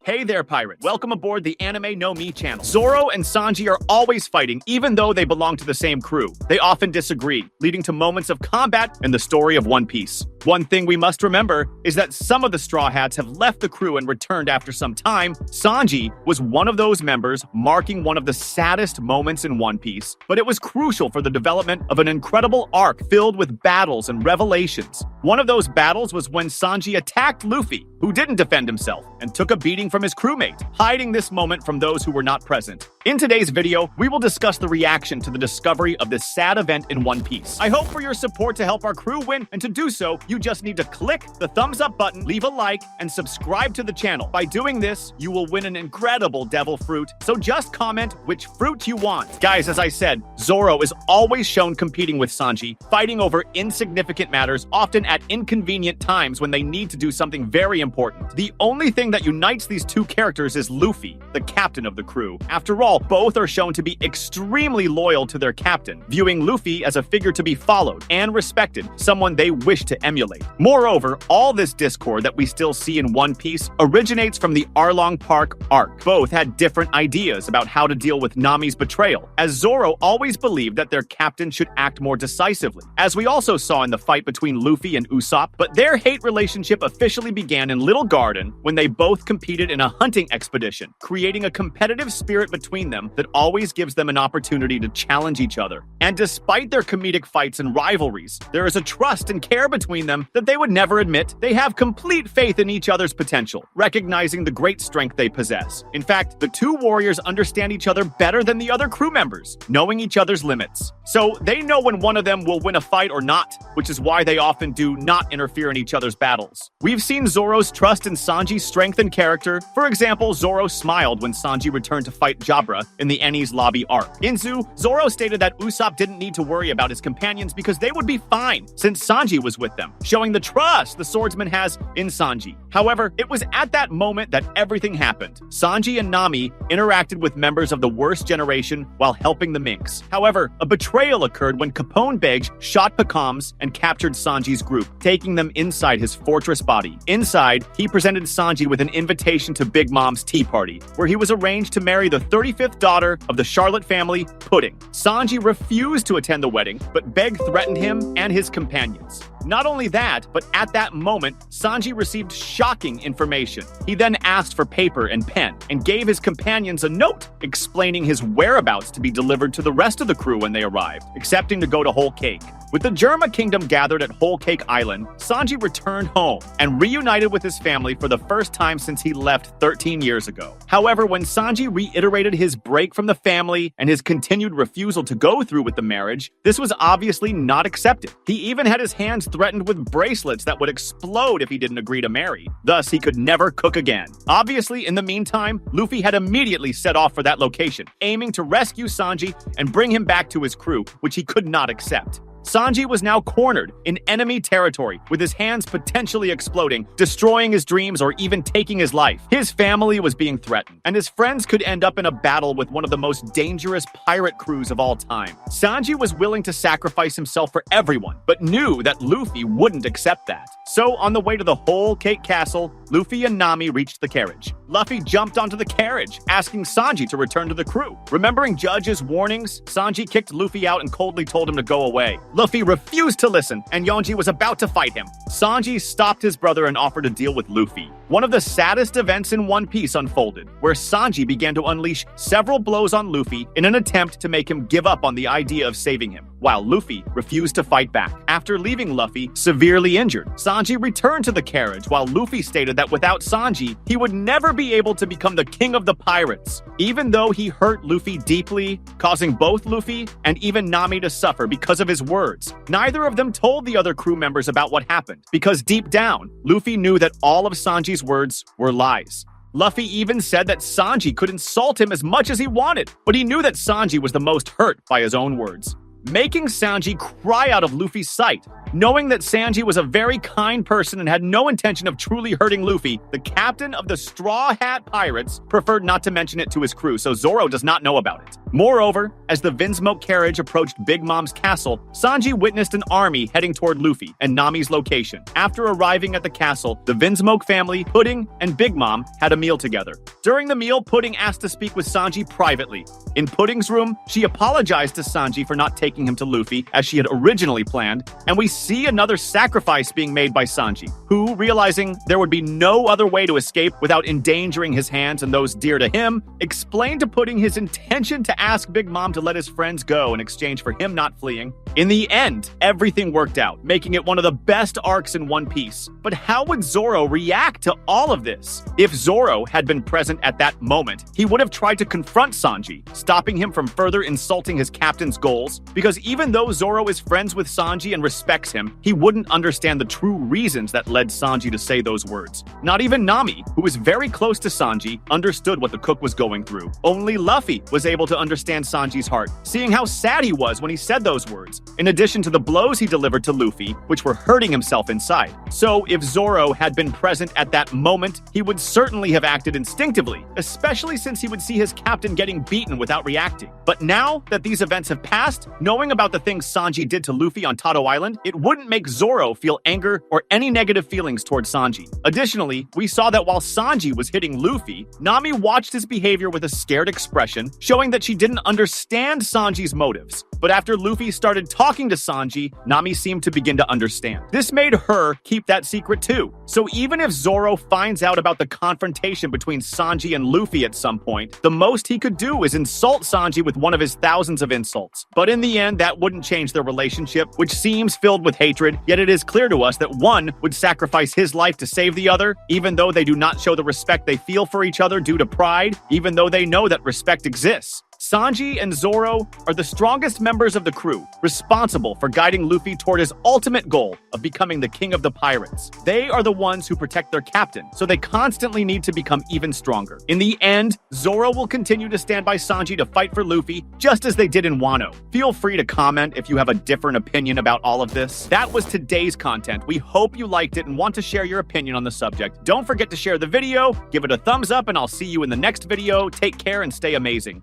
Hey there, pirates. Welcome aboard the Anime No Mi channel. Zoro and Sanji are always fighting, even though they belong to the same crew. They often disagree, leading to moments of combat in the story of One Piece. One thing we must remember is that some of the Straw Hats have left the crew and returned after some time. Sanji was one of those members, marking one of the saddest moments in One Piece, but it was crucial for the development of an incredible arc filled with battles and revelations. One of those battles was when Sanji attacked Luffy, who didn't defend himself, and took a beating from his crewmate, hiding this moment from those who were not present. In today's video, we will discuss the reaction to the discovery of this sad event in One Piece. I hope for your support to help our crew win, and to do so, you just need to click the thumbs up button, leave a like, and subscribe to the channel. By doing this, you will win an incredible devil fruit, so just comment which fruit you want. Guys, as I said, Zoro is always shown competing with Sanji, fighting over insignificant matters, often at inconvenient times when they need to do something very important. The only thing that unites these two characters is Luffy, the captain of the crew. After all, both are shown to be extremely loyal to their captain, viewing Luffy as a figure to be followed and respected, someone they wish to emulate. Moreover, all this discord that we still see in One Piece originates from the Arlong Park arc. Both had different ideas about how to deal with Nami's betrayal, as Zoro always believed that their captain should act more decisively, as we also saw in the fight between Luffy and Usopp. But their hate relationship officially began in Little Garden when they both competed in a hunting expedition, creating a competitive spirit between them that always gives them an opportunity to challenge each other. And despite their comedic fights and rivalries, there is a trust and care between them that they would never admit. They have complete faith in each other's potential, recognizing the great strength they possess. In fact, the two warriors understand each other better than the other crew members, knowing each other's limits. So they know when one of them will win a fight or not, which is why they often do not interfere in each other's battles. We've seen Zoro's trust in Sanji's strength and character. For example, Zoro smiled when Sanji returned to fight Jabra in the Enies Lobby arc. In Zoo, Zoro stated that Usopp didn't need to worry about his companions because they would be fine since Sanji was with them, showing the trust the swordsman has in Sanji. However, it was at that moment that everything happened. Sanji and Nami interacted with members of the worst generation while helping the Minks. However, a betrayal occurred when Capone Beg shot Pecans and captured Sanji's group, taking them inside his fortress body. Inside, he presented Sanji with an invitation to Big Mom's tea party, where he was arranged to marry the 35th daughter of the Charlotte family, Pudding. Sanji refused to attend the wedding, but Beg threatened him and his companions. Not only that, but at that moment, Sanji received shocking information. He then asked for paper and pen and gave his companions a note explaining his whereabouts to be delivered to the rest of the crew when they arrived, accepting to go to Whole Cake. With the Germa Kingdom gathered at Whole Cake Island, Sanji returned home and reunited with his family for the first time since he left 13 years ago. However, when Sanji reiterated his break from the family and his continued refusal to go through with the marriage, this was obviously not accepted. He even had his hands threatened with bracelets that would explode if he didn't agree to marry. Thus, he could never cook again. Obviously, in the meantime, Luffy had immediately set off for that location, aiming to rescue Sanji and bring him back to his crew, which he could not accept. Sanji was now cornered in enemy territory, with his hands potentially exploding, destroying his dreams, or even taking his life. His family was being threatened, and his friends could end up in a battle with one of the most dangerous pirate crews of all time. Sanji was willing to sacrifice himself for everyone, but knew that Luffy wouldn't accept that. So, on the way to the Whole Cake Castle, Luffy and Nami reached the carriage. Luffy jumped onto the carriage, asking Sanji to return to the crew. Remembering Judge's warnings, Sanji kicked Luffy out and coldly told him to go away. Luffy refused to listen, and Yonji was about to fight him. Sanji stopped his brother and offered to deal with Luffy. One of the saddest events in One Piece unfolded, where Sanji began to unleash several blows on Luffy in an attempt to make him give up on the idea of saving him, while Luffy refused to fight back. After leaving Luffy severely injured, Sanji returned to the carriage, while Luffy stated that without Sanji, he would never be able to become the king of the pirates. Even though he hurt Luffy deeply, causing both Luffy and even Nami to suffer because of his words, neither of them told the other crew members about what happened, because deep down, Luffy knew that all of Sanji's words were lies. Luffy even said that Sanji could insult him as much as he wanted, but he knew that Sanji was the most hurt by his own words. Making Sanji cry out of Luffy's sight, Knowing that Sanji was a very kind person and had no intention of truly hurting Luffy, the captain of the Straw Hat Pirates preferred not to mention it to his crew, so Zoro does not know about it. Moreover, as the Vinsmoke carriage approached Big Mom's castle, Sanji witnessed an army heading toward Luffy and Nami's location. After arriving at the castle, the Vinsmoke family, Pudding, and Big Mom had a meal together. During the meal, Pudding asked to speak with Sanji privately. In Pudding's room, she apologized to Sanji for not taking him to Luffy as she had originally planned, and we see another sacrifice being made by Sanji, who, realizing there would be no other way to escape without endangering his hands and those dear to him, explained to Pudding his intention to ask Big Mom to let his friends go in exchange for him not fleeing. In the end, everything worked out, making it one of the best arcs in One Piece. But how would Zoro react to all of this? If Zoro had been present at that moment, he would have tried to confront Sanji, stopping him from further insulting his captain's goals, because even though Zoro is friends with Sanji and respects him, he wouldn't understand the true reasons that led Sanji to say those words. Not even Nami, who was very close to Sanji, understood what the cook was going through. Only Luffy was able to understand Sanji's heart, seeing how sad he was when he said those words, in addition to the blows he delivered to Luffy, which were hurting himself inside. So if Zoro had been present at that moment, he would certainly have acted instinctively, especially since he would see his captain getting beaten without reacting. But now that these events have passed, knowing about the things Sanji did to Luffy on Tato Island, it wouldn't make Zoro feel anger or any negative feelings towards Sanji. Additionally, we saw that while Sanji was hitting Luffy, Nami watched his behavior with a scared expression, showing that she didn't understand Sanji's motives. But after Luffy started talking to Sanji, Nami seemed to begin to understand. This made her keep that secret too. So even if Zoro finds out about the confrontation between Sanji and Luffy at some point, the most he could do is insult Sanji with one of his thousands of insults. But in the end, that wouldn't change their relationship, which seems filled with hatred, yet it is clear to us that one would sacrifice his life to save the other, even though they do not show the respect they feel for each other due to pride, even though they know that respect exists. Sanji and Zoro are the strongest members of the crew, responsible for guiding Luffy toward his ultimate goal of becoming the king of the pirates. They are the ones who protect their captain, so they constantly need to become even stronger. In the end, Zoro will continue to stand by Sanji to fight for Luffy, just as they did in Wano. Feel free to comment if you have a different opinion about all of this. That was today's content. We hope you liked it and want to share your opinion on the subject. Don't forget to share the video, give it a thumbs up, and I'll see you in the next video. Take care and stay amazing.